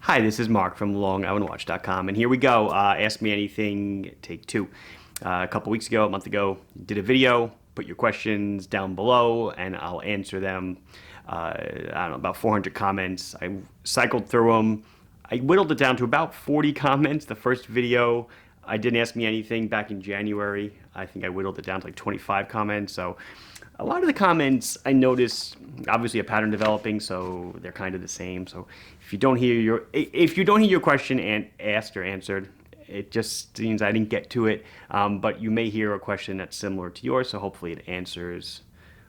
Hi, this is Mark from LongIslandWatch.com, and here we go. Ask Me Anything, take two. A couple weeks ago, a month ago, did a video. Put your questions down below, and I'll answer them. I don't know, about 400 comments. I cycled through them. I whittled it down to about 40 comments. The first video, I didn't ask me anything back in January. I think I whittled it down to like 25 comments. So a lot of the comments I noticed, obviously a pattern developing, so they're kind of the same. So if you don't hear your question and asked or answered, it just means I didn't get to it. But you may hear a question that's similar to yours, so hopefully it answers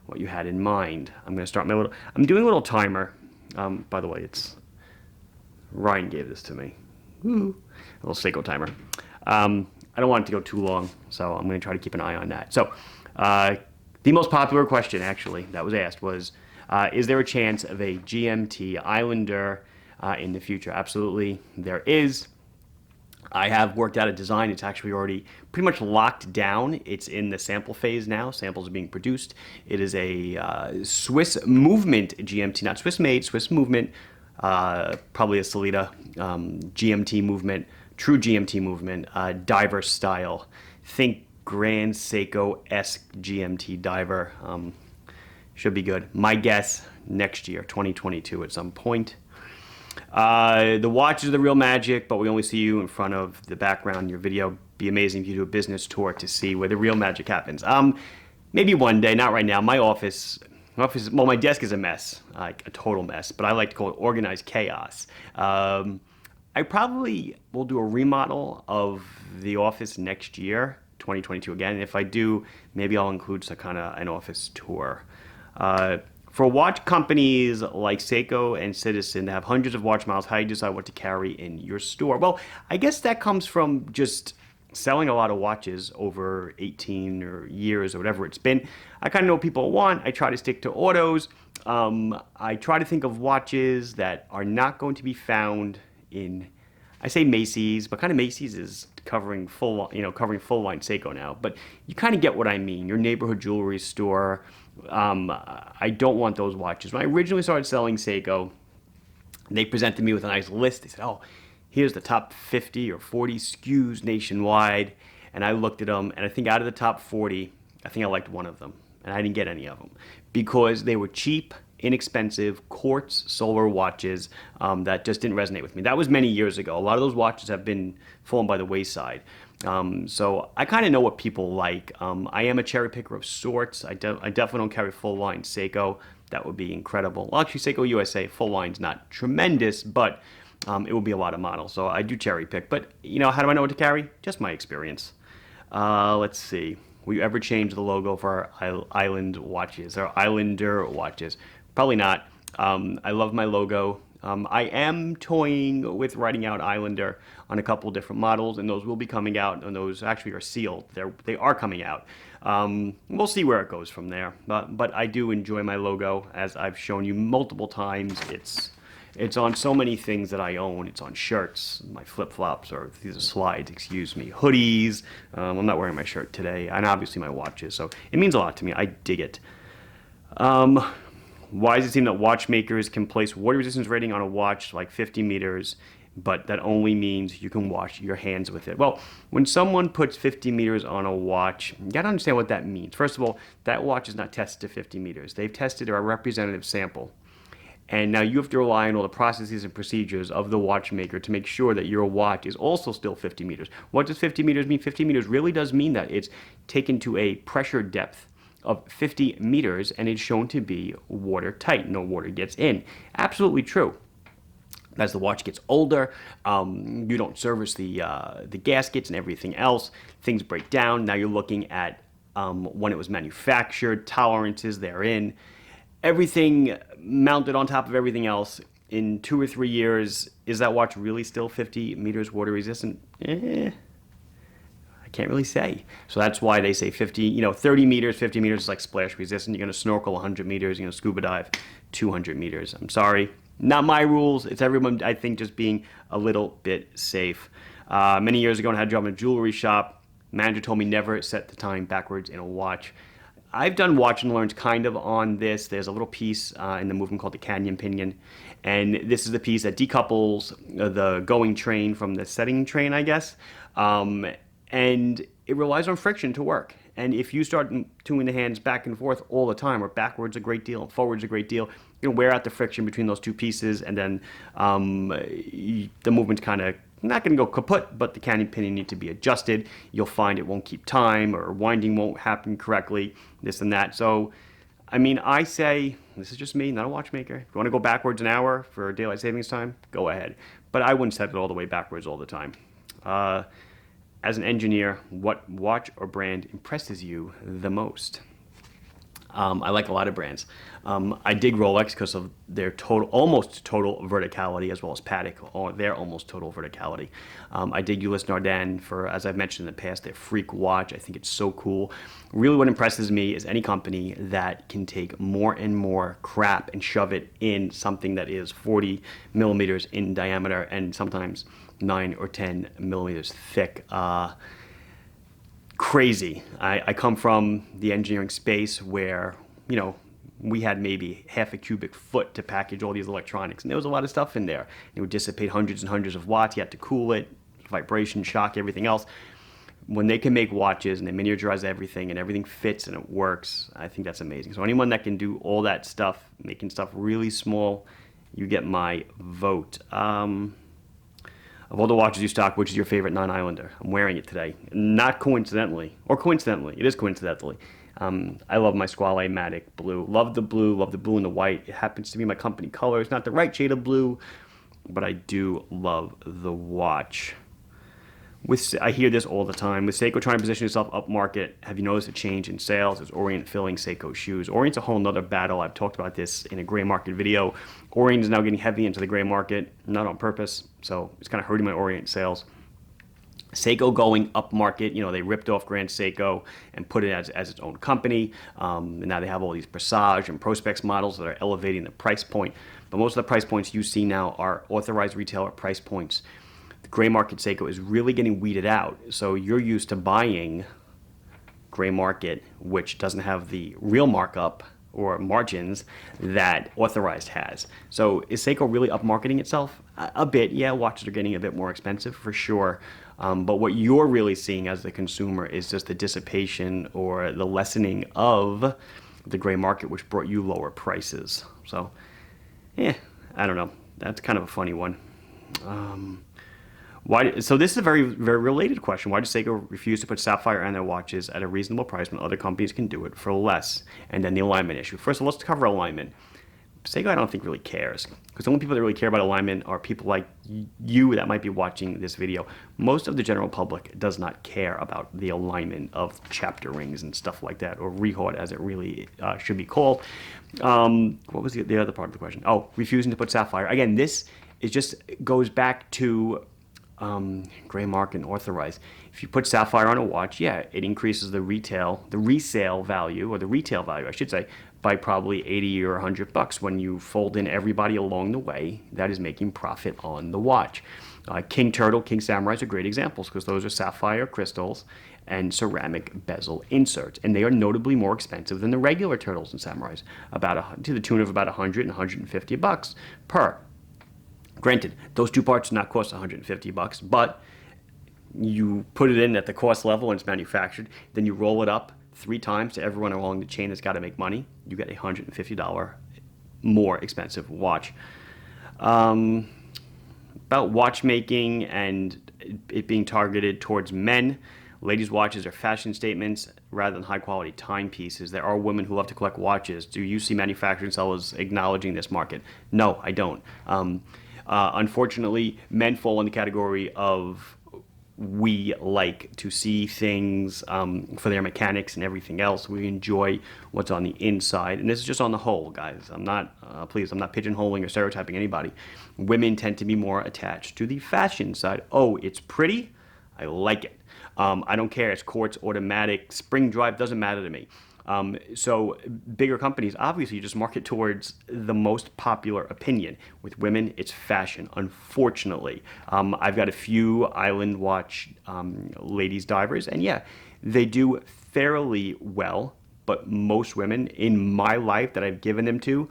what you had in mind. I'm going to start I'm doing a little timer. By the way, Ryan gave this to me. Woo. A little Seiko timer. I don't want it to go too long, so I'm going to try to keep an eye on that. So, the most popular question, actually, that was asked was, is there a chance of a GMT Islander in the future? Absolutely, there is. I have worked out a design. It's actually already pretty much locked down. It's in the sample phase now. Samples are being produced. It is a Swiss movement GMT, not Swiss made, Swiss movement, probably a Salida GMT movement, true GMT movement, diver style. Think Grand Seiko-esque GMT diver. Should be good. My guess, next year, 2022 at some point. The watch is the real magic, but we only see you in front of the background in your video. Be amazing if you do a business tour to see where the real magic happens. Maybe one day, not right now. My office, well, my desk is a mess, like a total mess, but I like to call it organized chaos. I probably will do a remodel of the office next year, 2022 again. And if I do, maybe I'll include some kind of an office tour. For watch companies like Seiko and Citizen that have hundreds of watch models, how do you decide what to carry in your store? Well, I guess that comes from just selling a lot of watches over 18 or years or whatever it's been. I kind of know what people want. I try to stick to autos. I try to think of watches that are not going to be found in, I say Macy's, but kind of Macy's is covering full line Seiko now. But you kind of get what I mean. Your neighborhood jewelry store. I don't want those watches. When I originally started selling Seiko, they presented me with a nice list. They said, "Oh, here's the top 50 or 40 SKUs nationwide." And I looked at them, and I think out of the top 40, I think I liked one of them, and I didn't get any of them because they were cheap, inexpensive quartz solar watches that just didn't resonate with me. That was many years ago. A lot of those watches have been fallen by the wayside. So I kind of know what people like. I am a cherry picker of sorts. I definitely don't carry full line Seiko. That would be incredible. Well, actually, Seiko USA full line's not tremendous, but it will be a lot of models. So I do cherry pick. But how do I know what to carry? Just my experience. Let's see. Will you ever change the logo for our Island watches or Islander watches? Probably not. I love my logo. I am toying with writing out Islander on a couple different models, and those will be coming out, and those actually are sealed. They are coming out. We'll see where it goes from there. But I do enjoy my logo, as I've shown you multiple times. It's on so many things that I own. It's on shirts, my flip-flops, or these are slides, excuse me, hoodies. I'm not wearing my shirt today, and obviously my watches. So it means a lot to me. I dig it. Why does it seem that watchmakers can place water resistance rating on a watch like 50 meters, but that only means you can wash your hands with it? Well, when someone puts 50 meters on a watch, you gotta understand what that means. First of all, that watch is not tested to 50 meters. They've tested a representative sample. And now you have to rely on all the processes and procedures of the watchmaker to make sure that your watch is also still 50 meters. What does 50 meters mean? 50 meters really does mean that it's taken to a pressure depth of 50 meters and it's shown to be watertight. No water gets in. Absolutely true. As the watch gets older, you don't service the gaskets and everything else. Things break down. Now you're looking at when it was manufactured, tolerances therein. Everything mounted on top of everything else. In 2 or 3 years, is that watch really still 50 meters water resistant? Can't really say. So that's why they say 30 meters, 50 meters is like splash resistant. You're going to snorkel 100 meters, you're going to scuba dive 200 meters. I'm sorry, not my rules. It's everyone, I think, just being a little bit safe. Many years ago, when I had a job in a jewelry shop, manager told me never set the time backwards in a watch. I've done watch and learns kind of on this. There's a little piece in the movement called the Canyon Pinion, And this is the piece that decouples the going train from the setting train, I guess. And it relies on friction to work. And if you start tuning the hands back and forth all the time, or backwards a great deal, and forwards a great deal, you're gonna wear out the friction between those two pieces, and then the movement's kind of not going to go kaput, but the canting pinion need to be adjusted. You'll find it won't keep time, or winding won't happen correctly, this and that. So, I mean, I say, this is just me, not a watchmaker. If you want to go backwards an hour for daylight savings time, go ahead. But I wouldn't set it all the way backwards all the time. As an engineer, what watch or brand impresses you the most? I like a lot of brands. I dig Rolex because of their almost total verticality, as well as Patek, or their almost total verticality. I dig Ulysse Nardin for, as I've mentioned in the past, their Freak watch. I think it's so cool. Really what impresses me is any company that can take more and more crap and shove it in something that is 40 millimeters in diameter and sometimes 9 or 10 millimeters thick. Crazy. I come from the engineering space where, we had maybe half a cubic foot to package all these electronics, and there was a lot of stuff in there. It would dissipate hundreds and hundreds of watts. You had to cool it, vibration, shock, everything else. When they can make watches and they miniaturize everything and everything fits and it works, I think that's amazing. So anyone that can do all that stuff, making stuff really small, you get my vote. Of all the watches you stock, which is your favorite non-Islander? I'm wearing it today. Not coincidentally, or coincidentally, it is coincidentally. I love my Squale Matic blue. Love the blue and the white. It happens to be my company color. It's not the right shade of blue, but I do love the watch. I hear this all the time. With Seiko trying to position itself up market, have you noticed a change in sales? Is Orient filling Seiko shoes? Orient's a whole nother battle. I've talked about this in a gray market video. Orient is now getting heavy into the gray market, not on purpose, so it's kind of hurting my Orient sales. Seiko going up market, they ripped off Grand Seiko and put it as its own company. And now they have all these Presage and Prospex models that are elevating the price point. But most of the price points you see now are authorized retailer price points. The gray market Seiko is really getting weeded out. So you're used to buying gray market, which doesn't have the real markup or margins that authorized has. So is Seiko really upmarketing itself? A bit, yeah. Watches are getting a bit more expensive for sure. But what you're really seeing as the consumer is just the dissipation or the lessening of the gray market, which brought you lower prices. So, I don't know. That's kind of a funny one. So this is a very, very related question. Why does Seiko refuse to put sapphire on their watches at a reasonable price when other companies can do it for less? And then the alignment issue. First of all, let's cover alignment. Seiko, I don't think, really cares, because the only people that really care about alignment are people like you that might be watching this video. Most of the general public does not care about the alignment of chapter rings and stuff like that, or rehord as it really should be called. What was the other part of the question? Oh, refusing to put sapphire. Again, this goes back to gray market and authorized. If you put sapphire on a watch, it increases the resale value, or the retail value, I should say, by probably $80 or $100 when you fold in everybody along the way that is making profit on the watch. King Turtle, King Samurais are great examples, because those are sapphire crystals and ceramic bezel inserts, and they are notably more expensive than the regular turtles and samurais, to the tune of about $100 and $150 per. Granted, those two parts do not cost $150, but you put it in at the cost level and it's manufactured, then you roll it up 3 times to everyone along the chain that's got to make money, you get a $150 more expensive watch. About watchmaking and it being targeted towards men, ladies' watches are fashion statements rather than high-quality timepieces. There are women who love to collect watches. Do you see manufacturing sellers acknowledging this market? No, I don't. Unfortunately, men fall in the category of we like to see things for their mechanics and everything else. We enjoy what's on the inside, and this is just on the whole, guys. I'm not pigeonholing or stereotyping anybody. Women tend to be more attached to the fashion side. Oh, it's pretty? I like it. I don't care. It's quartz, automatic, spring drive, doesn't matter to me. So bigger companies obviously just market towards the most popular opinion. With women, it's fashion, unfortunately. I've got a few island watch ladies divers, and they do fairly well, but most women in my life that I've given them to,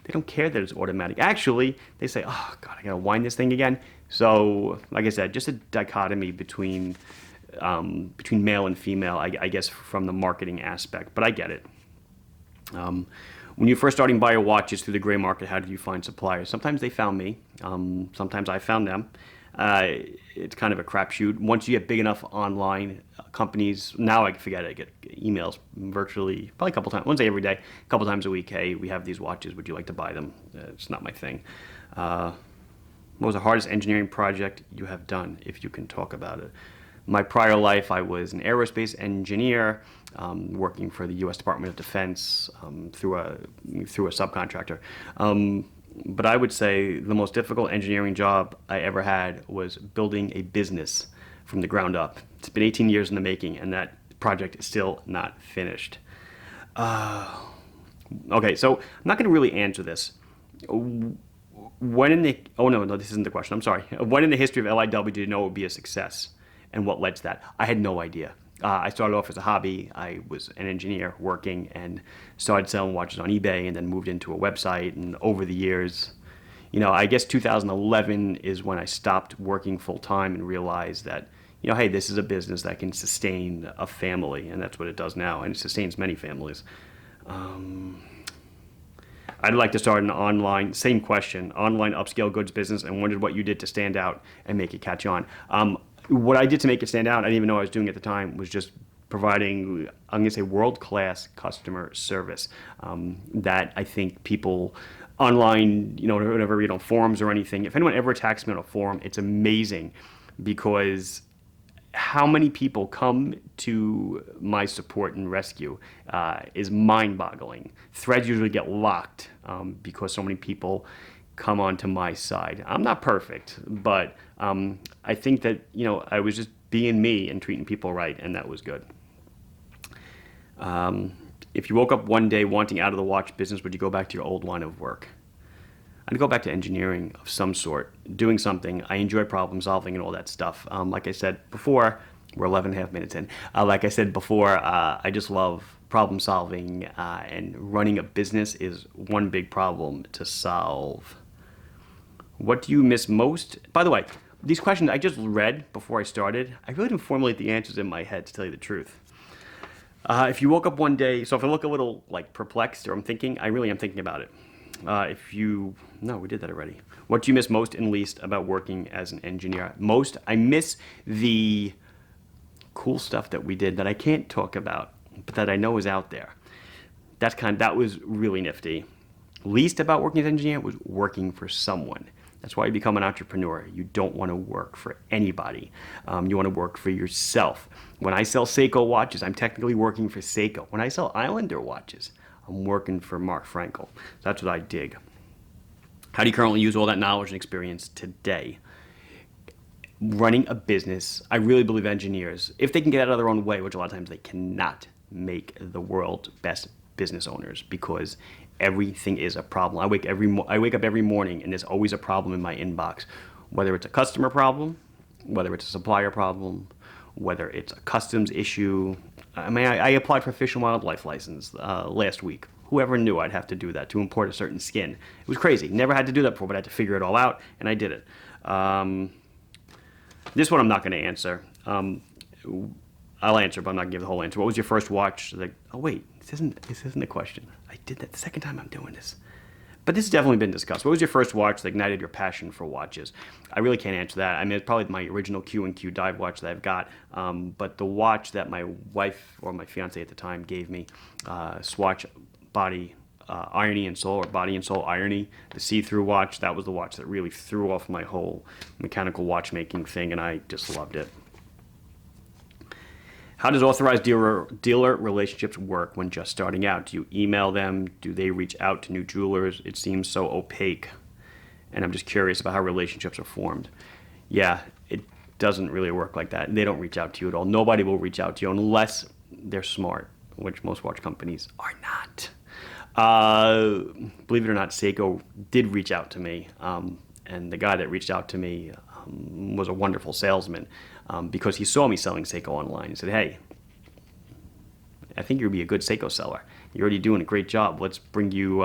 they don't care that it's automatic. Actually, they say, oh God, I gotta wind this thing again. So, like I said, just a dichotomy between male and female, I guess, from the marketing aspect. But I get it. When you first starting to buy your watches through the gray market, how did you find suppliers? Sometimes they found me. Sometimes I found them. It's kind of a crapshoot. Once you get big enough online, companies, now I forget it, I get emails virtually, probably a couple times, once every day, a couple times a week. Hey, we have these watches. Would you like to buy them? It's not my thing. What was the hardest engineering project you have done, if you can talk about it? My prior life, I was an aerospace engineer, working for the U.S. Department of Defense through a subcontractor. But I would say the most difficult engineering job I ever had was building a business from the ground up. It's been 18 years in the making, and that project is still not finished. Okay, so I'm not going to really answer this. When in the this isn't the question. I'm sorry. When in the history of LIW did you know it would be a success, and what led to that? I had no idea. I started off as a hobby. I was an engineer working and started selling watches on eBay, and then moved into a website. And over the years, I guess 2011 is when I stopped working full time and realized that, hey, this is a business that can sustain a family, and that's what it does now, and it sustains many families. I'd like to start an online, same question, online upscale goods business, and wondered what you did to stand out and make it catch on. What I did to make it stand out, I didn't even know I was doing at the time, was just providing, I'm going to say, world-class customer service that I think people online, whatever, read on forums or anything. If anyone ever attacks me on a forum, it's amazing, because how many people come to my support and rescue is mind-boggling. Threads usually get locked because so many people come onto my side. I'm not perfect, but I think that, I was just being me and treating people right, and that was good. If you woke up one day wanting out of the watch business, would you go back to your old line of work? I'd go back to engineering of some sort, doing something. I enjoy problem solving and all that stuff. Like I said before, we're 11 and a half minutes in. Like I said before, I just love problem solving, and running a business is one big problem to solve. What do you miss most? By the way, these questions I just read before I started. I really didn't formulate the answers in my head, to tell you the truth. If you woke up one day, so if I look a little perplexed, or I'm thinking, I really am thinking about it. No, we did that already. What do you miss most and least about working as an engineer? Most, I miss the cool stuff that we did that I can't talk about, but that I know is out there. That was really nifty. Least about working as an engineer was working for someone. That's why you become an entrepreneur. You don't want to work for anybody. You want to work for yourself. When I sell Seiko watches, I'm technically working for Seiko. When I sell Islander watches, I'm working for Mark Frankel. That's what I dig. How do you currently use all that knowledge and experience today? Running a business, I really believe engineers, if they can get out of their own way, which a lot of times they cannot, make the world's best business owners, because everything is a problem. I wake up every morning and there's always a problem in my inbox, whether it's a customer problem, whether it's a supplier problem, whether it's a customs issue. I mean, I applied for a Fish and Wildlife license last week. Whoever knew I'd have to do that to import a certain skin? It was crazy. Never had to do that before, but I had to figure it all out, and I did it. This one I'm not going to answer. I'll answer, but I'm not going to give the whole answer. What was your first watch? Oh wait, this isn't a question. I did that the second time I'm doing this. But this has definitely been discussed. What was your first watch that ignited your passion for watches? I really can't answer that. I mean, it's probably my original Q&Q dive watch that I've got. But the watch that my wife, or my fiance at the time, gave me, Swatch Body Irony and Soul, or Body and Soul Irony, the see-through watch, that was the watch that really threw off my whole mechanical watchmaking thing, and I just loved it. How does authorized dealer relationships work when just starting out? Do you email them? Do they reach out to new jewelers? It seems so opaque, and I'm just curious about how relationships are formed. Yeah, it doesn't really work like that. They don't reach out to you at all. Nobody will reach out to you unless they're smart, which most watch companies are not. Believe it or not, Seiko did reach out to me, and the guy that reached out to me was a wonderful salesman, because he saw me selling Seiko online. He said, hey, I think you'd be a good Seiko seller. You're already doing a great job. Let's bring you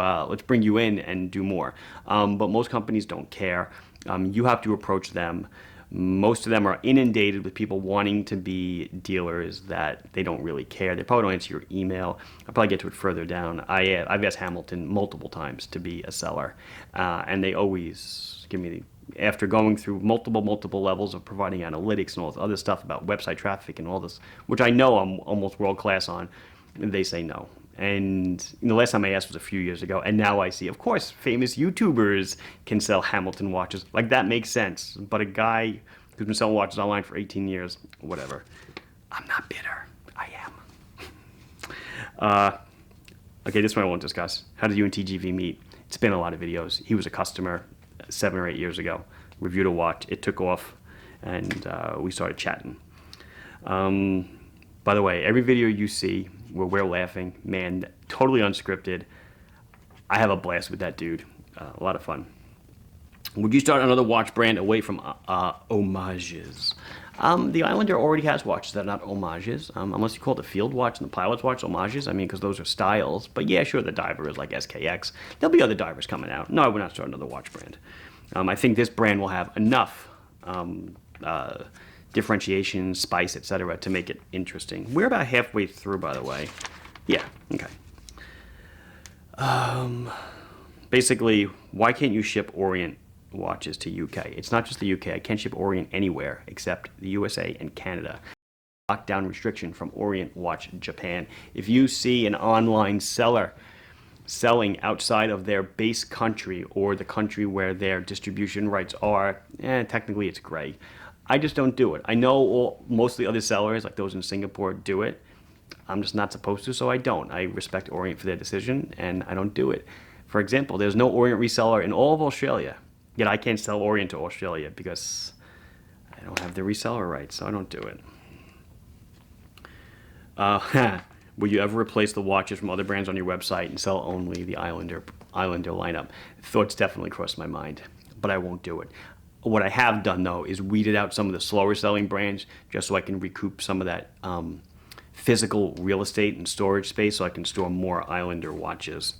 in and do more. But most companies don't care. You have to approach them. Most of them are inundated with people wanting to be dealers that they don't really care. They probably don't answer your email. I'll probably get to it further down. I've asked Hamilton multiple times to be a seller, and they always give me after going through multiple levels of providing analytics and all this other stuff about website traffic and all this, which I know I'm almost world class on, they say no. And the last time I asked was a few years ago, and now I see, of course, famous YouTubers can sell Hamilton watches. Like, that makes sense. But a guy who's been selling watches online for 18 years, whatever. I'm not bitter. I am. Okay, this one I won't discuss. How did you and TGV meet? It's been a lot of videos. He was a customer 7 or 8 years ago. Reviewed a watch. It took off, and we started chatting. By the way, every video you see where we're laughing, man, totally unscripted. I have a blast with that dude. A lot of fun. Would you start another watch brand away from homages? The Islander already has watches that are not homages, unless you call the field watch and the pilot's watch homages. I mean, because those are styles. But yeah, sure, the diver is like SKX. There'll be other divers coming out. No, we're not starting another watch brand. I think this brand will have enough differentiation, spice, etc., to make it interesting. We're about halfway through, by the way. Yeah, okay. Basically, why can't you ship Orient watches to UK? It's not just the UK. I can't ship Orient anywhere except the USA and Canada. Lockdown restriction from Orient Watch Japan. If you see an online seller selling outside of their base country or the country where their distribution rights are, technically it's gray. I just don't do it. I know most of the other sellers, like those in Singapore, do it. I'm just not supposed to, so I don't. I respect Orient for their decision, and I don't do it. For example, there's no Orient reseller in all of Australia, yet I can't sell Orient to Australia because I don't have the reseller rights, so I don't do it. Will you ever replace the watches from other brands on your website and sell only the Islander lineup? Thoughts definitely crossed my mind, but I won't do it. What I have done, though, is weeded out some of the slower selling brands just so I can recoup some of that physical real estate and storage space so I can store more Islander watches.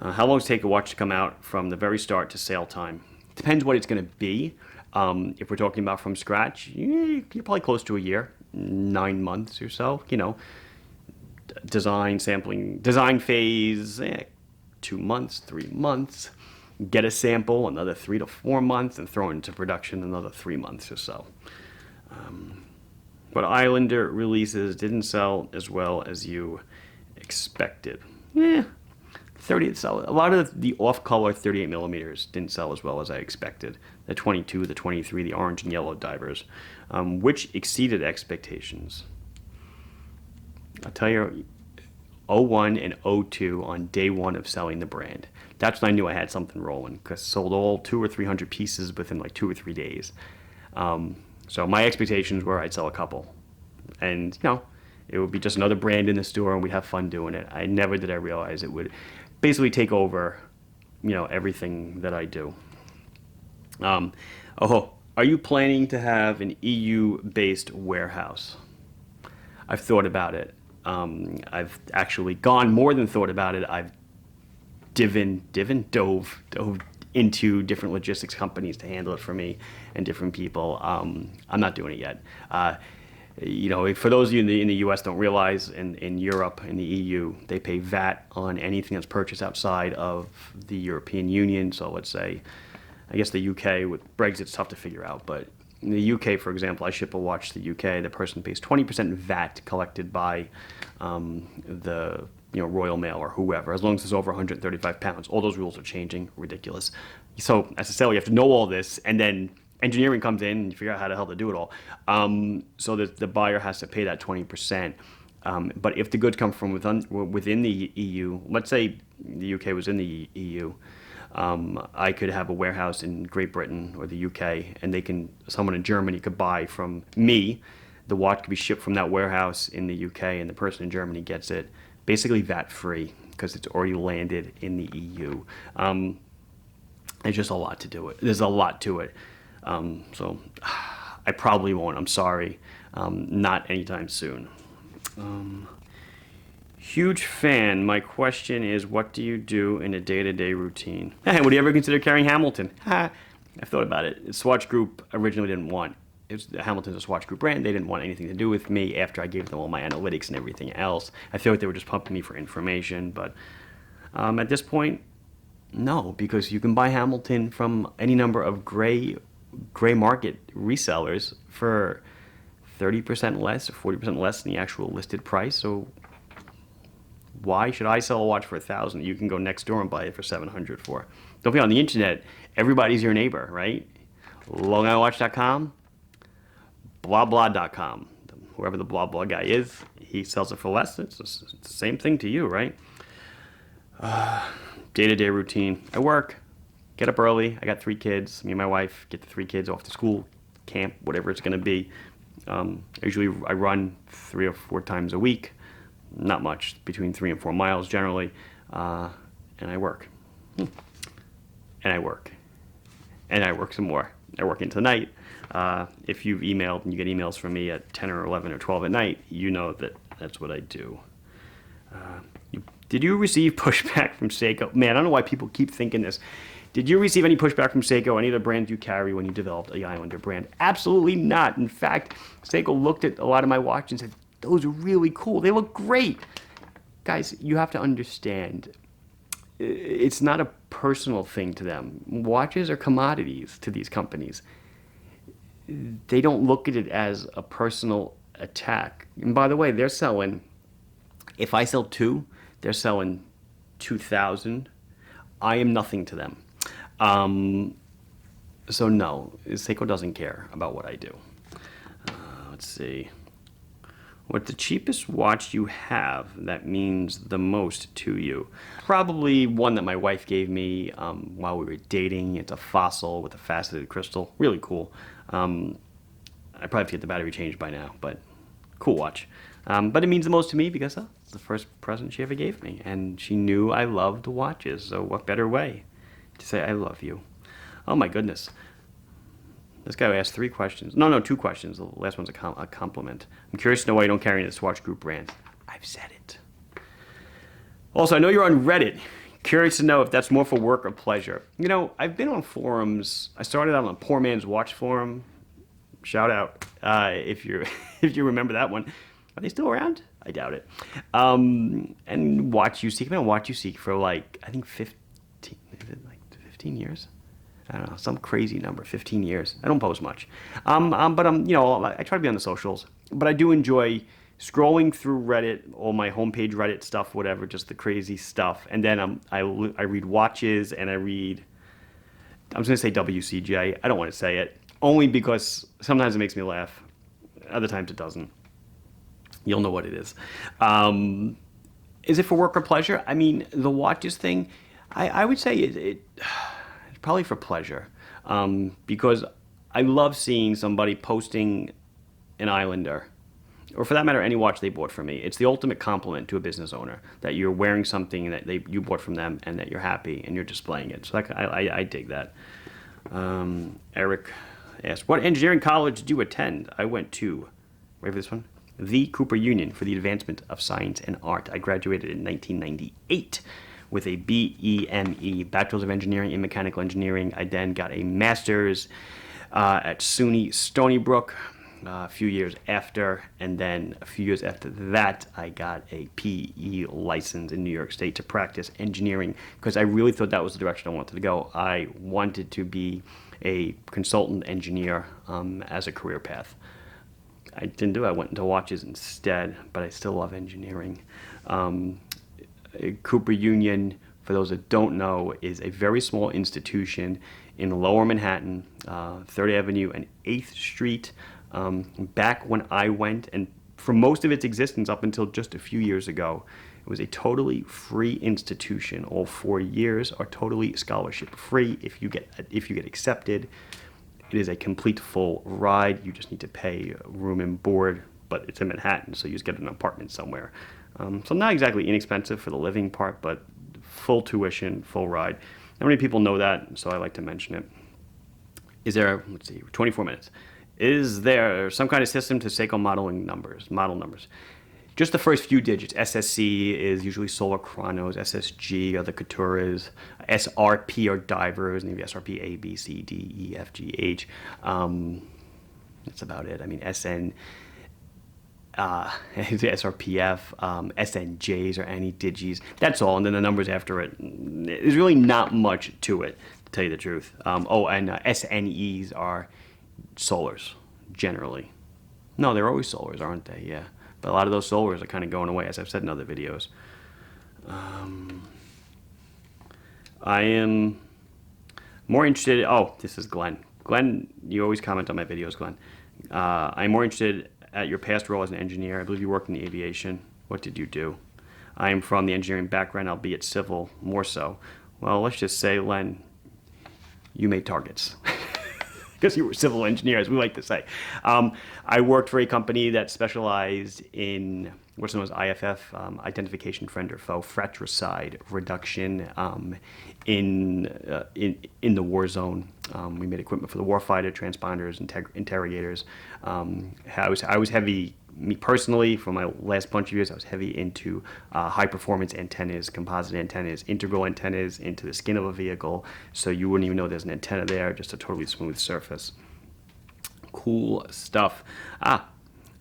How long does it take a watch to come out from the very start to sale time? Depends what it's going to be. If we're talking about from scratch, you're probably close to a year, 9 months or so. You know, design, sampling, design phase, 2 months, 3 months. Get a sample, another 3 to 4 months, and throw it into production another 3 months or so. But Islander releases didn't sell as well as you expected. 30 sell. A lot of the off-color 38 millimeters didn't sell as well as I expected. The 22, the 23, the orange and yellow divers, which exceeded expectations. I'll tell you, 01 and 02 on day one of selling the brand. That's when I knew I had something rolling, because I sold all 200 or 300 pieces within like 2 or 3 days. So my expectations were I'd sell a couple, and it would be just another brand in the store, and we'd have fun doing it. I never did I realize it would basically take over, everything that I do. Are you planning to have an EU-based warehouse? I've thought about it. I've actually gone more than thought about it. I've dove into different logistics companies to handle it for me and different people. I'm not doing it yet. For those of you in the U.S. don't realize, in Europe, in the EU, they pay VAT on anything that's purchased outside of the European Union. So let's say, I guess the UK, with Brexit, it's tough to figure out, but in the UK, for example, I ship a watch to the UK. The person pays 20% VAT collected by the Royal Mail or whoever, as long as it's over 135 pounds. All those rules are changing. Ridiculous. So as a seller, you have to know all this, and then engineering comes in and you figure out how the hell to do it all. So that the buyer has to pay that 20%. But if the goods come from within the EU, let's say the UK was in the EU, I could have a warehouse in Great Britain or the UK, and someone in Germany could buy from me. The watch could be shipped from that warehouse in the UK, and the person in Germany gets it basically VAT-free because it's already landed in the EU. There's just a lot to do it. There's a lot to it. So I probably won't. I'm sorry. Not anytime soon. Huge fan. My question is, what do you do in a day-to-day routine? Would you ever consider carrying Hamilton? I've thought about it. Swatch Group originally didn't want. Hamilton's a Swatch Group brand. They didn't want anything to do with me after I gave them all my analytics and everything else. I feel like they were just pumping me for information, but at this point, no, because you can buy Hamilton from any number of gray market resellers for 30% less or 40% less than the actual listed price. So why should I sell a watch for $1,000? You can go next door and buy it for $700 for. Don't be on the internet. Everybody's your neighbor, right? LongIslandWatch.com, blah.com. Whoever the blah guy is, he sells it for less. It's the same thing to you, right? Day-to-day routine. I work, get up early. I got 3 kids. Me and my wife get the 3 kids off to school, camp, whatever it's going to be. Usually I run 3 or 4 times a week. Not much, between 3 and 4 miles generally. And I work. And I work. And I work some more. I work into the night. If you've emailed and you get emails from me at 10 or 11 or 12 at night, you know that that's what I do. Did you receive pushback from Seiko? Man, I don't know why people keep thinking this. Did you receive any pushback from Seiko, any of the brands you carry when you developed a Islander brand? Absolutely not. In fact, Seiko looked at a lot of my watches and said, those are really cool. They look great. Guys, you have to understand, it's not a personal thing to them. Watches are commodities to these companies. They don't look at it as a personal attack. And by the way, they're selling, if I sell 2, they're selling 2,000. I am nothing to them. So no, Seiko doesn't care about what I do. Let's see. What's the cheapest watch you have that means the most to you? Probably one that my wife gave me while we were dating. It's a Fossil with a faceted crystal. Really cool. I probably have to get the battery changed by now, but cool watch. But it means the most to me because it's the first present she ever gave me. And she knew I loved watches, so what better way to say I love you? Oh my goodness. This guy asked 3 questions. No, 2 questions. The last one's a compliment. I'm curious to know why you don't carry any of the Swatch Group brands. I've said it. Also, I know you're on Reddit. Curious to know if that's more for work or pleasure. You know, I've been on forums. I started out on a Poor Man's Watch forum. Shout out if you if you remember that one. Are they still around? I doubt it. And Watch You Seek. I've been on Watch You Seek for like, I think 15 years? I don't know, some crazy number, 15 years. I don't post much. But you know, I try to be on the socials. But I do enjoy scrolling through Reddit, all my homepage Reddit stuff, whatever, just the crazy stuff. And then I read watches and I read, I was going to say WCJ. I don't want to say it, only because sometimes it makes me laugh. Other times it doesn't. You'll know what it is. Is it for work or pleasure? I mean, the watches thing, I would say it's probably for pleasure, because I love seeing somebody posting an Islander, or for that matter, any watch they bought from me. It's the ultimate compliment to a business owner that you're wearing something that you bought from them and that you're happy and you're displaying it. So I dig that. Eric asked, what engineering college did you attend? I went to, wait for this one, the Cooper Union for the Advancement of Science and Art. I graduated in 1998 with a BEME, Bachelor's of Engineering in Mechanical Engineering. I then got a master's at SUNY Stony Brook a few years after, and then a few years after that, I got a PE license in New York State to practice engineering, because I really thought that was the direction I wanted to go. I wanted to be a consultant engineer as a career path. I didn't do it. I went into watches instead, but I still love engineering. Cooper Union, for those that don't know, is a very small institution in Lower Manhattan, 3rd Avenue and 8th Street. Back when I went, and for most of its existence up until just a few years ago, it was a totally free institution. All 4 years are totally scholarship free. If you get accepted, it is a complete full ride. You just need to pay room and board, but it's in Manhattan, so you just get an apartment somewhere. So not exactly inexpensive for the living part, but full tuition, full ride. Not many people know that, so I like to mention it. Is there, let's see, 24 minutes. Is there some kind of system to Seiko model numbers? just the first few digits. SSC is usually solar chronos. SSG are the Katuras. SRP are divers. Maybe SRP A, B, C, D, E, F, G, H. That's about it. I mean, SN, SRPF, SNJs or any digis. That's all. And then the numbers after it. There's really not much to it, to tell you the truth. And SNEs are solars, generally. No, they're always solars, aren't they? Yeah. But a lot of those solars are kind of going away, as I've said in other videos. I am more interested. Oh, this is Glenn. Glenn, you always comment on my videos, Glenn. I'm more interested at your past role as an engineer. I believe you worked in the aviation. What did you do? I am from the engineering background, albeit civil, more so. Well, let's just say, Len, you made targets. Because you were civil engineers, we like to say. I worked for a company that specialized in what's known as IFF, identification, friend or foe, fratricide reduction in the war zone. We made equipment for the warfighter, transponders, interrogators. I was heavy, me personally, for my last bunch of years, I was heavy into high-performance antennas, composite antennas, integral antennas into the skin of a vehicle, so you wouldn't even know there's an antenna there, just a totally smooth surface. Cool stuff.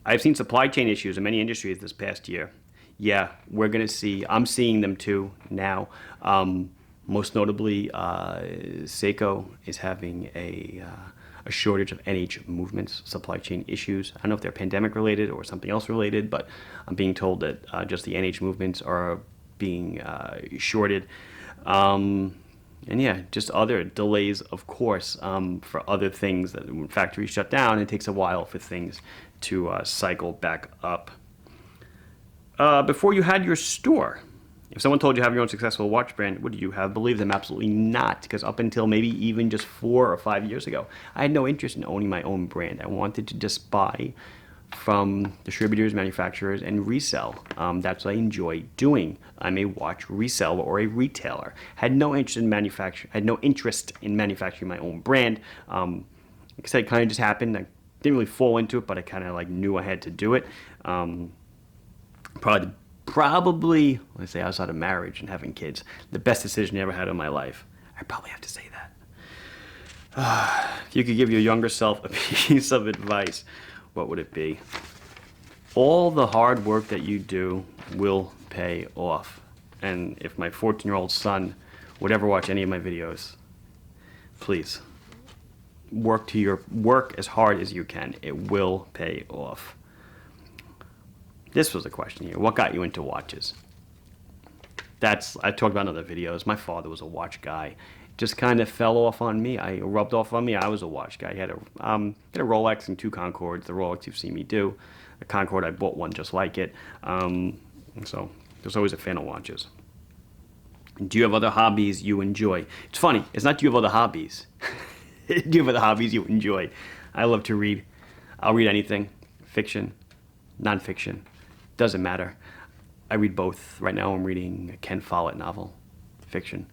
I've seen supply chain issues in many industries this past year. Yeah, we're going to see, I'm seeing them too now. Most notably, Seiko is having a shortage of NH movements, supply chain issues. I don't know if they're pandemic related or something else related, but I'm being told that just the NH movements are being shorted. And yeah, just other delays, of course, for other things that when factories shut down, it takes a while for things to cycle back up. Before you had your store, if someone told you to have your own successful watch brand, would you have believed them? Absolutely not, because up until maybe even just 4 or 5 years ago, I had no interest in owning my own brand. I wanted to just buy from distributors, manufacturers, and resell. That's what I enjoy doing. I'm a watch reseller or a retailer. Had no interest in manufacturing my own brand. Like I said, it kind of just happened. I didn't really fall into it, but I kind of like knew I had to do it. Probably, let's say outside of marriage and having kids, the best decision I ever had in my life. I probably have to say that. If you could give your younger self a piece of advice, what would it be? All the hard work that you do will pay off. And if my 14-year-old son would ever watch any of my videos, please work as hard as you can. It will pay off. This was a question here. What got you into watches? I talked about in other videos. My father was a watch guy. Just kind of fell off on me. Rubbed off on me. I was a watch guy. He had a Rolex and 2 Concords. The Rolex you've seen me do. The Concord, I bought one just like it. So there's always a fan of watches. Do you have other hobbies you enjoy? It's funny. It's not do you have other hobbies. Do you have other hobbies you enjoy? I love to read. I'll read anything. Fiction, nonfiction. Doesn't matter. I read both. Right now I'm reading a Ken Follett novel, fiction.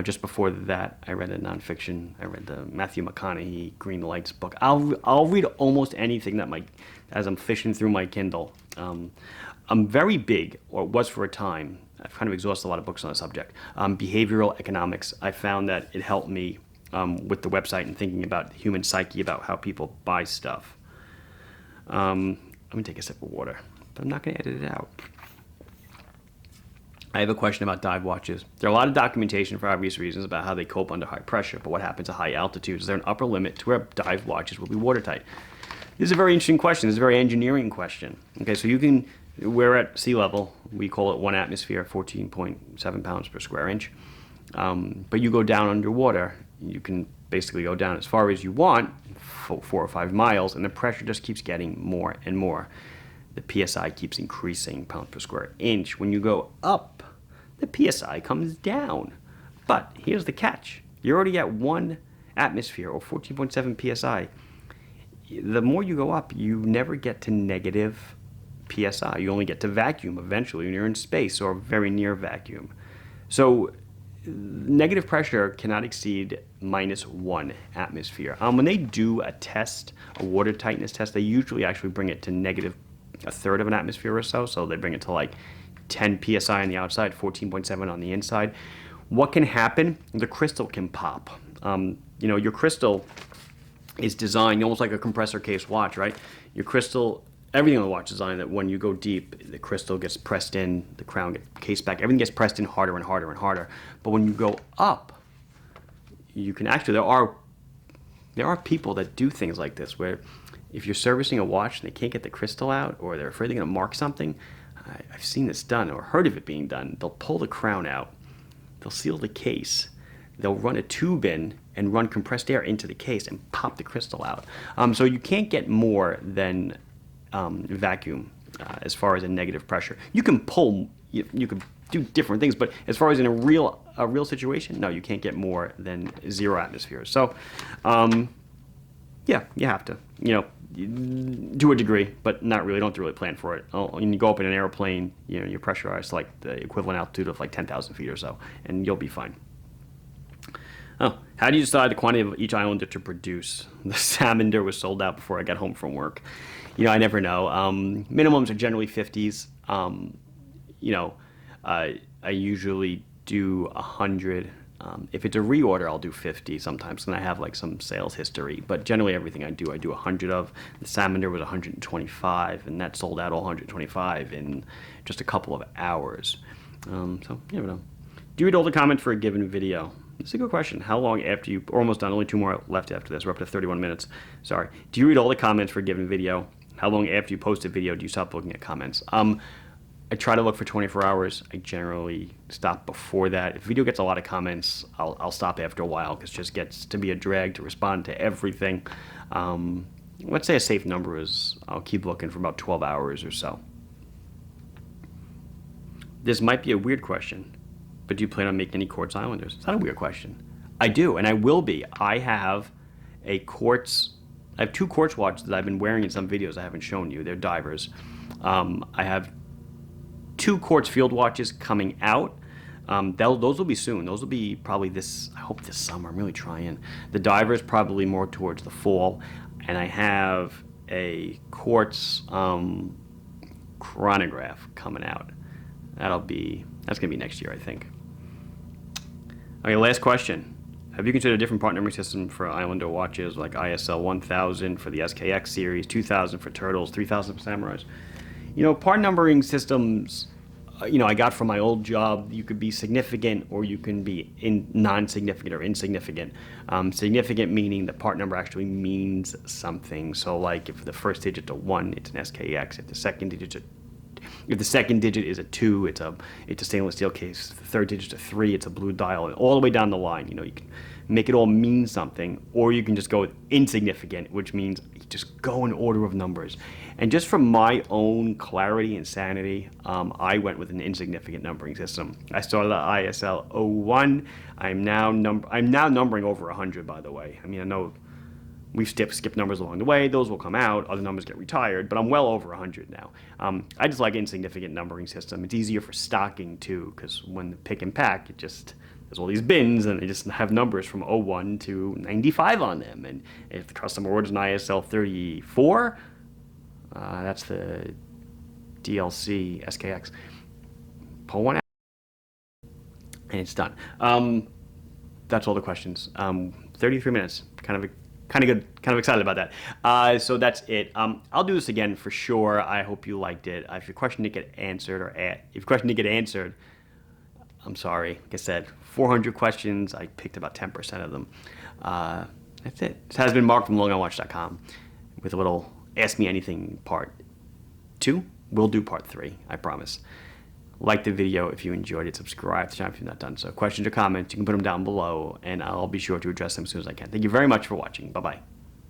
Just before that, I read a nonfiction. I read the Matthew McConaughey Green Lights book. I'll read almost anything as I'm fishing through my Kindle. I'm very big, or was for a time. I've kind of exhausted a lot of books on the subject. Behavioral economics. I found that it helped me with the website and thinking about the human psyche, about how people buy stuff. I'm gonna take a sip of water, but I'm not gonna edit it out. I have a question about dive watches. There are a lot of documentation for obvious reasons about how they cope under high pressure, but what happens at high altitudes? Is there an upper limit to where dive watches will be watertight? This is a very interesting question. This is a very engineering question. Okay, so we're at sea level. We call it 1 atmosphere, 14.7 pounds per square inch. But you go down underwater, you can basically go down as far as you want, 4 or 5 miles, and the pressure just keeps getting more and more. The PSI keeps increasing pounds per square inch. When you go up, the PSI comes down. But here's the catch. You're already at 1 atmosphere, or 14.7 PSI. The more you go up, you never get to negative PSI. You only get to vacuum eventually when you're in space or very near vacuum. So negative pressure cannot exceed -1 atmosphere. When they do a test, a water tightness test, they usually actually bring it to negative a third of an atmosphere or so. So they bring it to like 10 psi on the outside, 14.7 on the inside. What can happen? The crystal can pop. Your crystal is designed almost like a compressor case watch, right? Your crystal, everything on the watch is designed that when you go deep, the crystal gets pressed in, the crown gets cased back, everything gets pressed in harder and harder and harder. But when you go up, you can actually, there are people that do things like this where if you're servicing a watch and they can't get the crystal out, or they're afraid they're going to mark something, I've seen this done or heard of it being done. They'll pull the crown out, they'll seal the case, they'll run a tube in and run compressed air into the case and pop the crystal out. So you can't get more than vacuum as far as a negative pressure. You can pull, you can do different things, but as far as in a real situation, no, you can't get more than 0 atmospheres. So, yeah, you have to, to a degree, but not really. Don't really plan for it. When you go up in an airplane, you're pressurized to like the equivalent altitude of like 10,000 feet or so, and you'll be fine. Oh, how do you decide the quantity of each Islander to produce? The Salamander was sold out before I got home from work. I never know. Minimums are generally 50s. I usually do 100. If it's a reorder, I'll do 50 sometimes, and I have like some sales history. But generally, everything I do 100 of. The Salamander was 125, and that sold out all 125 in just a couple of hours. So you never know. Do you read all the comments for a given video? It's a good question. How long after you, or almost done, only 2 more left after this. We're up to 31 minutes. Sorry. Do you read all the comments for a given video? How long after you post a video do you stop looking at comments? I try to look for 24 hours. I generally stop before that. If a video gets a lot of comments, I'll stop after a while because it just gets to be a drag to respond to everything. Let's say a safe number is I'll keep looking for about 12 hours or so. This might be a weird question, but do you plan on making any quartz Islanders? It's not a weird question. I do, and I will be. I have 2 quartz watches that I've been wearing in some videos I haven't shown you. They're divers. I have 2 quartz field watches coming out. Those will be soon. Those will be probably I hope this summer. I'm really trying. The divers probably more towards the fall. And I have a quartz chronograph coming out. That's going to be next year, I think. Okay, last question. Have you considered a different part numbering system for Islander watches, like ISL 1000 for the SKX series, 2000 for Turtles, 3000 for Samurais? Part numbering systems, I got from my old job. You could be significant or you can be non-significant or insignificant. Significant meaning the part number actually means something. So like if the first digit's a 1, it's an SKX. If the second digit is a 2, it's a stainless steel case. If the third digit's a 3, it's a blue dial. And all the way down the line, you can make it all mean something, or you can just go with insignificant, which means just go in order of numbers. And just for my own clarity and sanity, I went with an insignificant numbering system. I started at ISL 01. I'm now numbering over 100, by the way. I know we've skipped numbers along the way. Those will come out. Other numbers get retired, but I'm well over 100 now. I just like insignificant numbering system. It's easier for stocking too, because when the pick and pack, there's all these bins, and they just have numbers from 01 to 95 on them. And if the customer orders an ISL 34, that's the DLC SKX. Pull one out, and it's done. That's all the questions. 33 minutes. Kind of good. Kind of excited about that. So that's it. I'll do this again for sure. I hope you liked it. If your question didn't get answered, I'm sorry. Like I said, 400 questions. I picked about 10% of them. That's it. This has been Mark from longonwatch.com with a little Ask Me Anything part 2. We'll do part 3, I promise. Like the video if you enjoyed it. Subscribe to the channel if you're not done so. Questions or comments, you can put them down below, and I'll be sure to address them as soon as I can. Thank you very much for watching. Bye-bye.